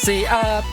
sexy up.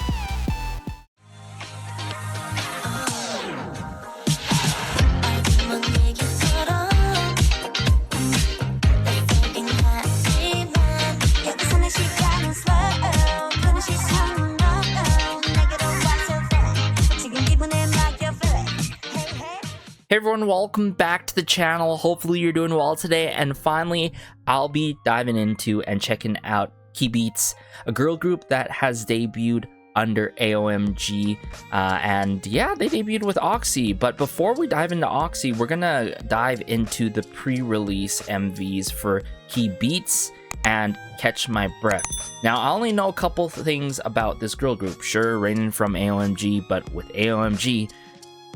Hey everyone, welcome back to the channel. Hopefully you're doing well today, and finally I'll be diving into and checking out Keyveatz, a girl group that has debuted under AOMG, and yeah, they debuted with OXY. But before we dive into OXY, we're gonna dive into the pre-release MVs for Keyveatz and Catch My Breath. Now, I only know a couple things about this girl group. Sure, reigning from AOMG, but with AOMG,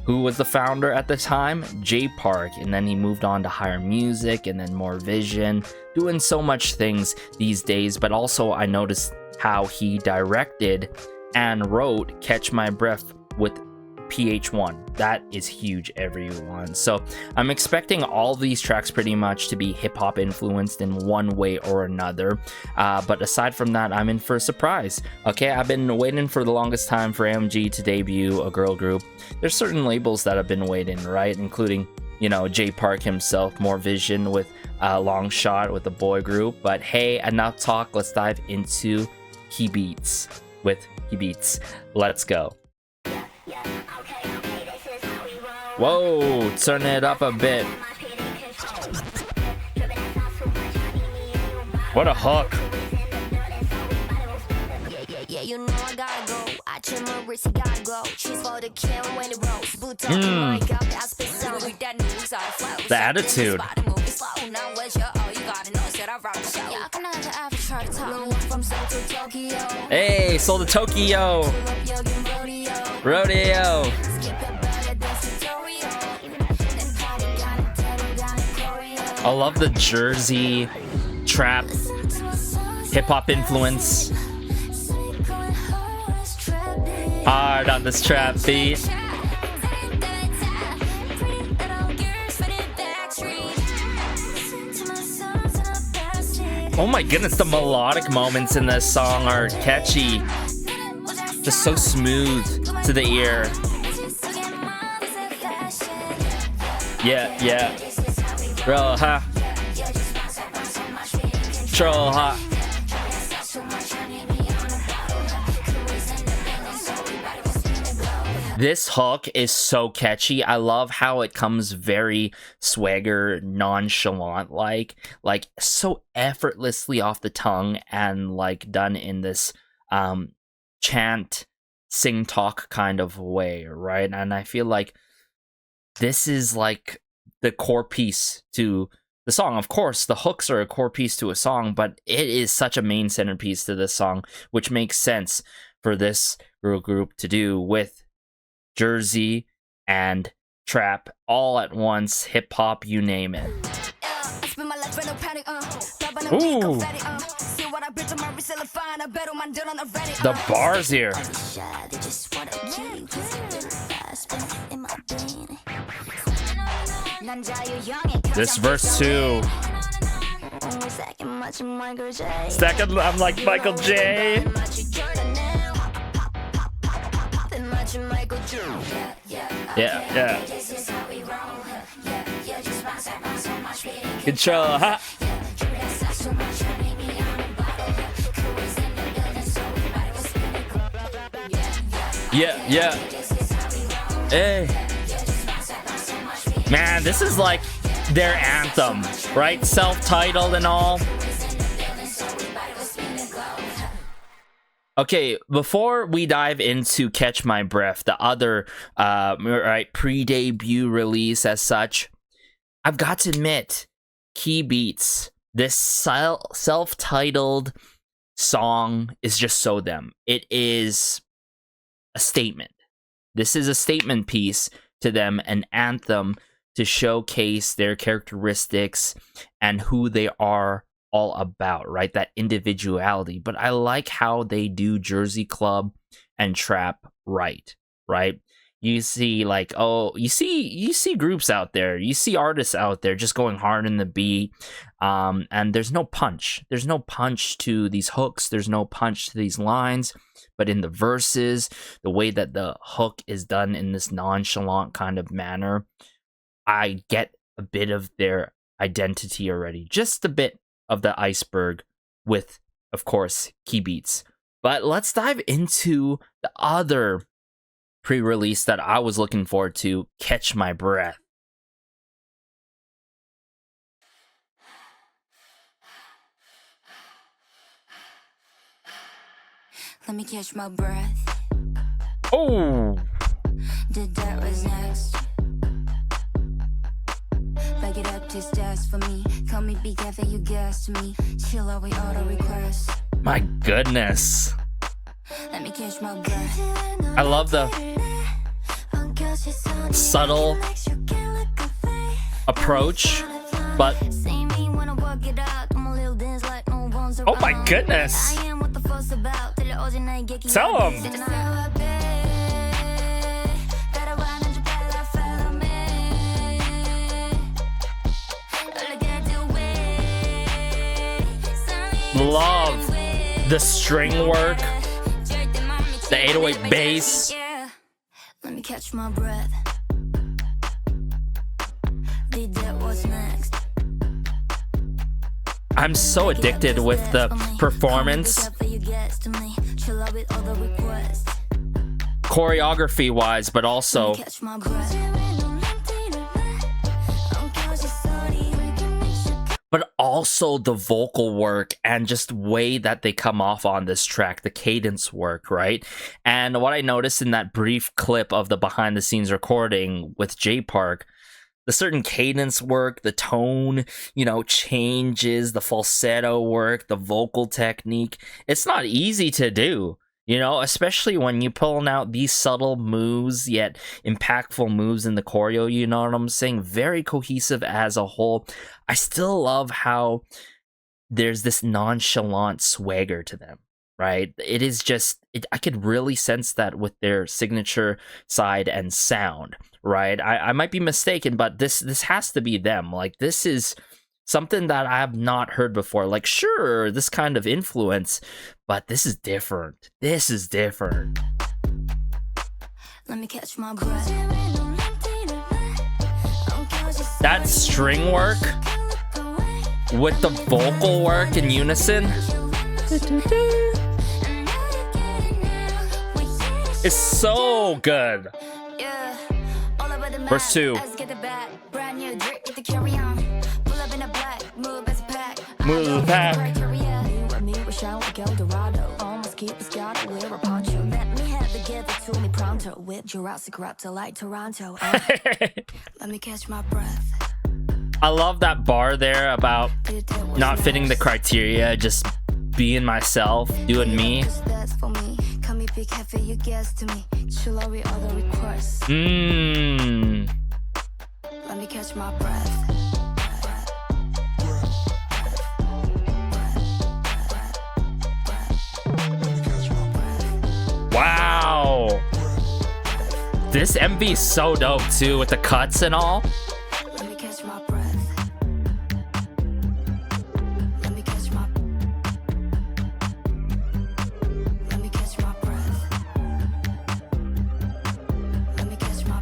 who was the founder at the time? Jay Park, and then he moved on to Higher Music and then More Vision, doing so much things these days. But also I noticed how he directed and wrote Catch My Breath with PH1. That is huge, everyone. So I'm expecting all these tracks pretty much to be hip-hop influenced in one way or another, but aside from that, I'm in for a surprise. Okay, I've been waiting for the longest time for AMG to debut a girl group. There's certain labels that have been waiting, right, including, you know, Jay Park himself, More Vision with Long Shot with the boy group. But hey, enough talk, let's dive into Keyveatz with Keyveatz. Let's go. Whoa, turn it up a bit. What a hook. You know I gotta go. I check my wrist, gotta go. She's for the kill when it rolls. The attitude. Hey, sold to Tokyo. Rodeo. I love the Jersey trap hip-hop influence. Hard on this trap beat. Oh my goodness, the melodic moments in this song are catchy. Just so smooth to the ear. Yeah. Real hot. Troll hot. This hook is so catchy. I love how it comes very swagger, nonchalant, like so effortlessly off the tongue, and like done in this chant, sing talk kind of way, right? And I feel like this is like the core piece to the song. Of course, the hooks are a core piece to a song, but it is such a main centerpiece to this song, which makes sense for this girl group to do with Jersey and trap all at once, hip hop, you name it. Ooh. The bars here. This verse too. Second, I'm like Michael J. Yeah. Control, huh? Yeah. Hey. Man, this is like their anthem, right? Self-titled and all. Okay, before we dive into Catch My Breath, the other pre-debut release as such, I've got to admit, Keyveatz, this self-titled song is just so them. It is a statement. This is a statement piece to them, an anthem to showcase their characteristics and who they are all about, right? That individuality. But I like how they do Jersey Club and trap right? You see like, oh, you see groups out there, you see artists out there just going hard in the beat, and there's no punch to these hooks, there's no punch to these lines. But in the verses, the way that the hook is done in this nonchalant kind of manner, I get a bit of their identity already, just a bit of the iceberg with, of course, Keyveatz. But let's dive into the other pre-release that I was looking forward to, Catch My Breath. Let me catch my breath. Oh! Did that was next. Back it up to stats for me. Call me big cafe, you guessed me. Chill out with auto request. My goodness. Let me catch my breath. I love the subtle approach, but oh my goodness. Tell him. Love the string work, the 808 bass. Let me catch my breath. Did that what's next? I'm so addicted with the performance, choreography wise, but also the vocal work and just way that they come off on this track, the cadence work, right? And what I noticed in that brief clip of the behind the scenes recording with J Park, the certain cadence work, the tone, changes, the falsetto work, the vocal technique, it's not easy to do, especially when you're pulling out these subtle moves, yet impactful moves in the choreo, you know what I'm saying? Very cohesive as a whole. I still love how there's this nonchalant swagger to them, right? It is just, I could really sense that with their signature side and sound, right? I might be mistaken, but this has to be them. Like, this is something that I have not heard before. Like, sure, this kind of influence, but this is different. This is different. Let me catch my breath. That string work with the vocal work in unison is so good. Verse 2. Move back. Let me catch my breath. I love that bar there about not fitting the criteria, just being myself, doing me. Let me catch my breath. Wow. This MV is so dope too, with the cuts and all. Let me catch my breath. Let me catch my Let me catch my breath. Let me catch my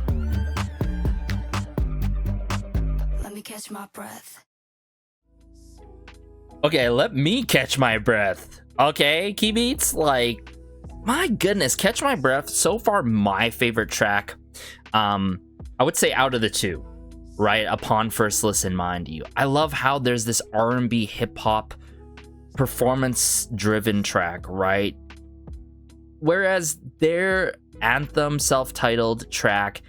Let me catch my breath. Okay, let me catch my breath. Okay, Keyveatz, like, my goodness, Catch My Breath, so far my favorite track. I would say out of the two, right? Upon first listen, mind you. I love how there's this R&B hip-hop performance-driven track, right? Whereas their anthem self-titled track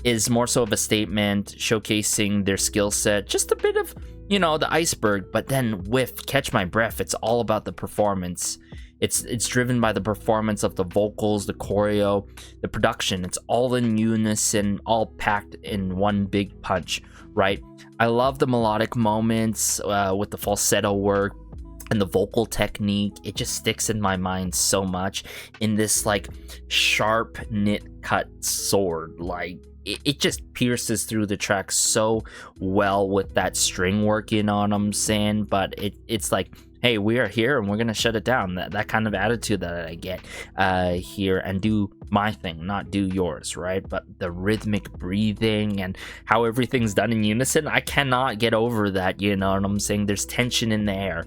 is more so of a statement showcasing their skill set, just a bit of, the iceberg. But then with Catch My Breath, it's all about the performance. It's driven by the performance of the vocals, the choreo, the production. It's all in unison, all packed in one big punch, right? I love the melodic moments with the falsetto work, and the vocal technique, it just sticks in my mind so much. In this like sharp knit cut sword, like it just pierces through the track so well with that string work, you know what I'm saying? But it's like, hey, we are here and we're gonna shut it down. That kind of attitude that I get here, and do my thing, not do yours, right? But the rhythmic breathing and how everything's done in unison, I cannot get over that, you know what I'm saying? There's tension in the air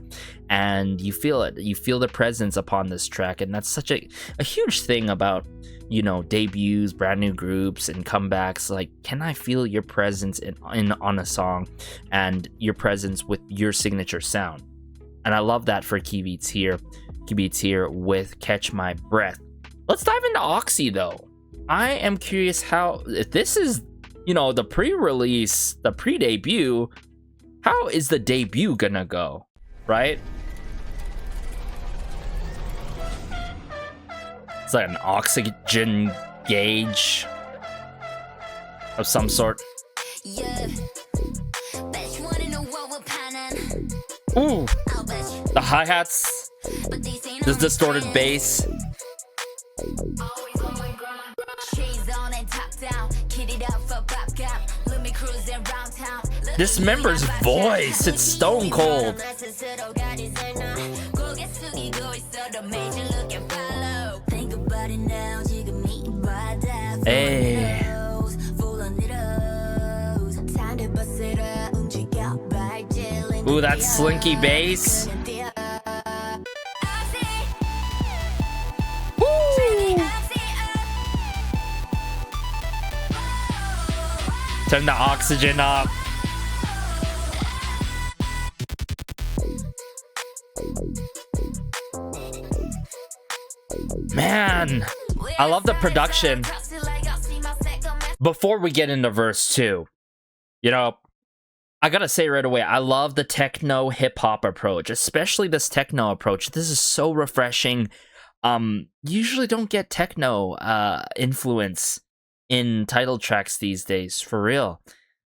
and you feel it. You feel the presence upon this track, and that's such a huge thing about, you know, debuts, brand new groups, and comebacks. Like, can I feel your presence in on a song, and your presence with your signature sound? And I love that for Keyveatz here with Catch My Breath. Let's dive into OXY though. I am curious how, if this is, you know, the pre-release, the pre-debut, how is the debut gonna go, right? It's like an oxygen gauge of some sort. Yeah. Bet you wanna know what we're planning. Ooh, I'll bet you. the hi-hats, But these ain't this on distorted the bass. Always on my grind. Shades on and top down. Kitted out for pop cap. Let me cruising round town. This member's voice, it's stone cold. Hey. Ooh, that slinky bass. Woo! Turn the oxygen up. Man, I love the production. Before we get into verse 2, you know, I gotta say right away, I love the techno hip-hop approach, especially this techno approach. This is so refreshing. Usually don't get techno influence in title tracks these days, for real.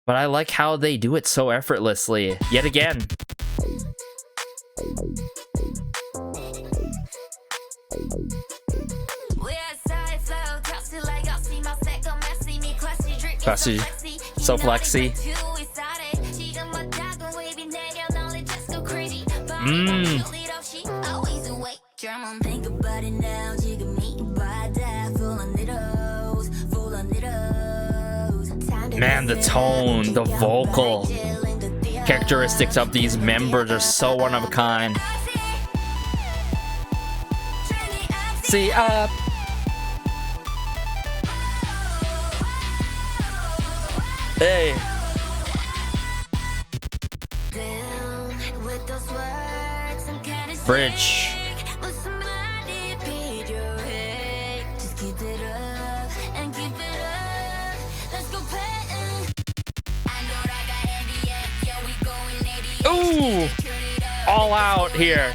But I like how they do it so effortlessly, yet again. Classy, so flexy. Man, the tone, the vocal characteristics of these members are so one of a kind. See, hey. Bridge. Ooh, all out here.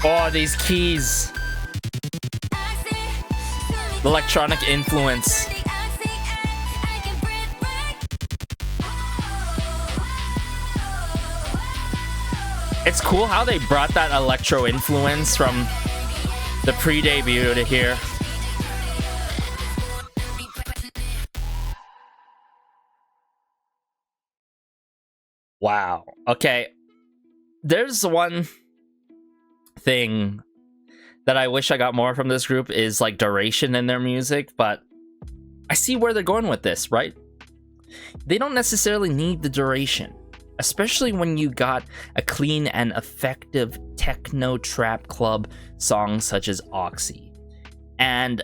Oh, these keys. The electronic influence. It's cool how they brought that electro influence from the pre-debut to here. Wow. Okay. There's one thing that I wish I got more from this group is like duration in their music, but I see where they're going with this, right? They don't necessarily need the duration, especially when you got a clean and effective techno trap club song such as OXY. And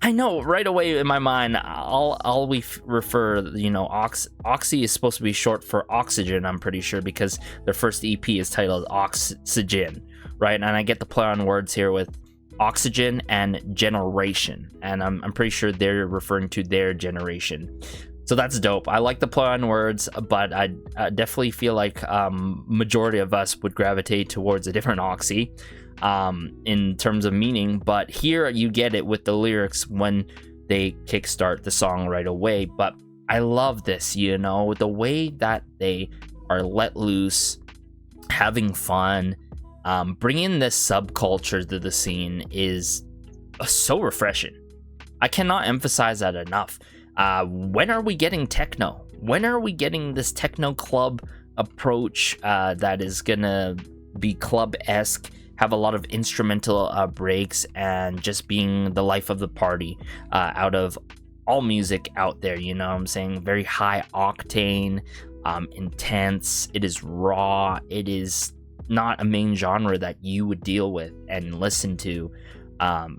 I know right away in my mind, I'll refer, you know, OXY is supposed to be short for oxygen, I'm pretty sure, because their first EP is titled Oxygen, right? And I get the play on words here with oxygen and generation, and I'm pretty sure they're referring to their generation. So that's dope. I like the play on words, but I definitely feel like majority of us would gravitate towards a different OXY. in terms of meaning, but here you get it with the lyrics when they kickstart the song right away. But I love this, you know, the way that they are let loose, having fun, bringing this subculture to the scene is so refreshing. I cannot emphasize that enough. When are we getting techno? When are we getting this techno club approach that is gonna be club-esque, have a lot of instrumental breaks, and just being the life of the party out of all music out there, you know what I'm saying? Very high octane, intense, it is raw, it is not a main genre that you would deal with and listen to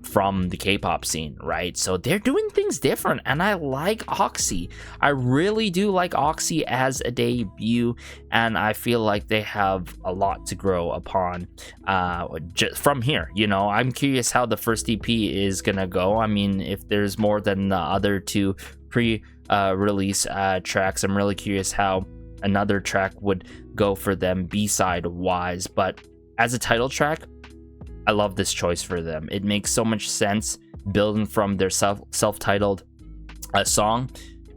from the K-pop scene, right? So they're doing things different, and I like OXY. I really do like OXY as a debut, and I feel like they have a lot to grow upon just from here. You know, I'm curious how the first EP is gonna go. I mean, if there's more than the other two pre-release tracks, I'm really curious how another track would go for them B-side wise. But as a title track, I love this choice for them. It makes so much sense building from their self-titled song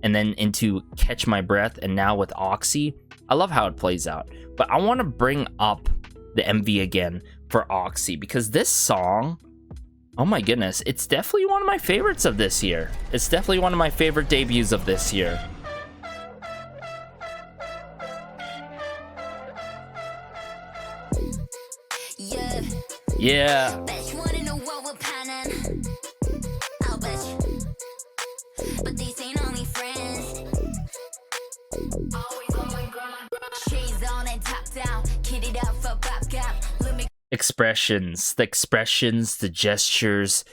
and then into Catch My Breath, and now with OXY. I love how it plays out. But I want to bring up the MV again for OXY, because this song, oh my goodness, it's definitely one of my favorites of this year. It's definitely one of my favorite debuts of this year. Yeah. Expressions, the gestures,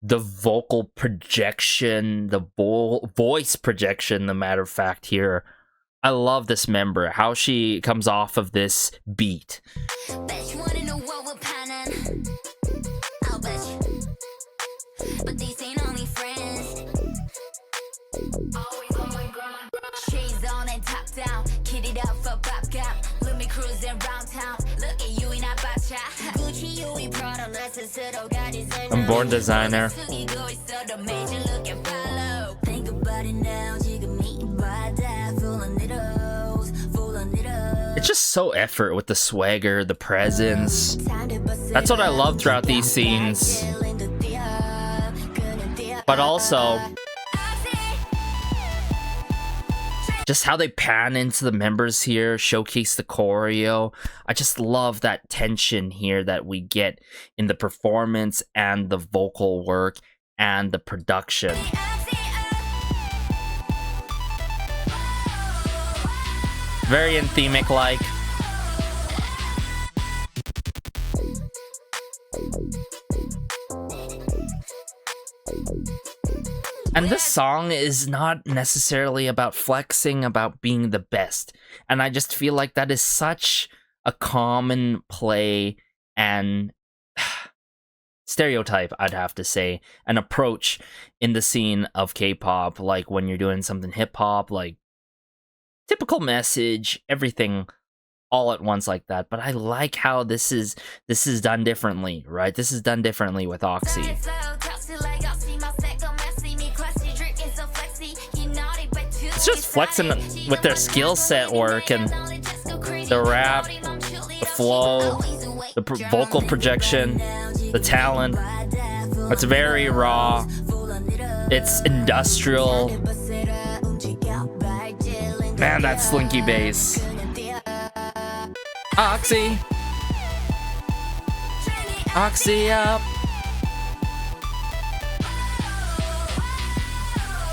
the vocal projection, the voice projection, the matter of fact here. I love this member, how she comes off of this beat. But these ain't only friends. Always on my grind. Shades on and top down. Kitted up for pop gap. Let me cruising round town. Look at you in a bacha. Gucci, you in Prada. I'm born designer. Think about it now. It's just so effort with the swagger, the presence. That's what I love throughout these scenes. But also, just how they pan into the members here, showcase the choreo. I just love that tension here that we get in the performance and the vocal work and the production. Very anthemic like. And this song is not necessarily about flexing, about being the best. And I just feel like that is such a common play and stereotype, I'd have to say, an approach in the scene of K-pop. Like when you're doing something hip-hop, like typical message, everything all at once like that. But I like how this is done differently, right? This is done differently with OXY. It's just flexing with their skill set work and the rap, the flow, the vocal projection, the talent. It's very raw. It's industrial. Man, that slinky bass. OXY. OXY up.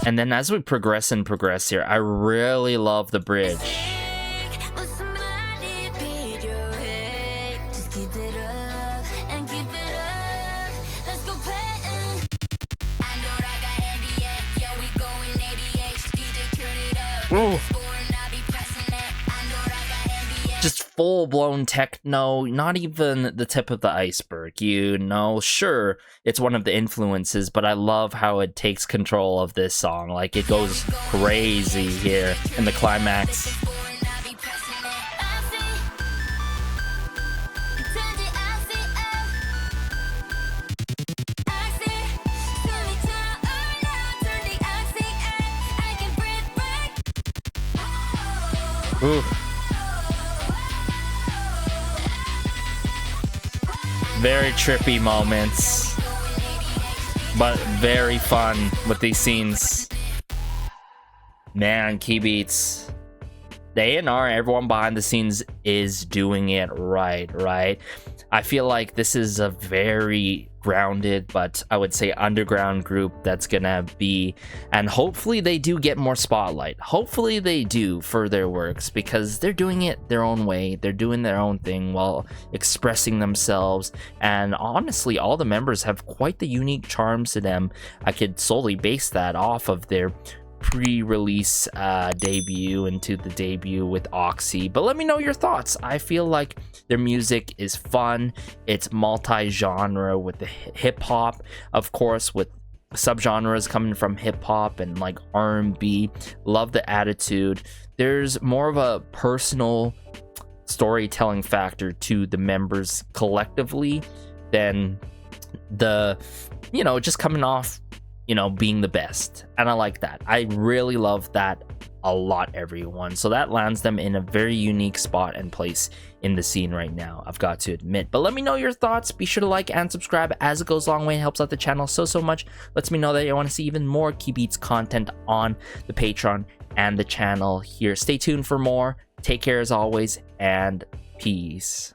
And then as we progress here, I really love the bridge. Ooh. Just full-blown techno, not even the tip of the iceberg, you know. Sure, it's one of the influences, but I love how it takes control of this song. Like, it goes crazy here in the climax. Ooh. Very trippy moments, but very fun with these scenes. Man, Keyveatz, the A&R, everyone behind the scenes is doing it right? I feel like this is a very grounded, but I would say underground group that's gonna be, and hopefully they do get more spotlight. Hopefully they do for their works, because they're doing it their own way. They're doing their own thing while expressing themselves, and honestly, all the members have quite the unique charms to them. I could solely base that off of their pre-release debut into the debut with OXY. But let me know your thoughts. I feel like their music is fun. It's multi-genre with the hip-hop, of course, with subgenres coming from hip-hop and like R&B. Love the attitude. There's more of a personal storytelling factor to the members collectively than the, you know, just coming off, you know, being the best. And I like that. I really love that a lot, everyone. So that lands them in a very unique spot and place in the scene right now, I've got to admit. But let me know your thoughts. Be sure to like and subscribe, as it goes a long way. It helps out the channel so much. Lets me know that you want to see even more Keyveatz content on the Patreon and the channel here. Stay tuned for more. Take care as always, and peace.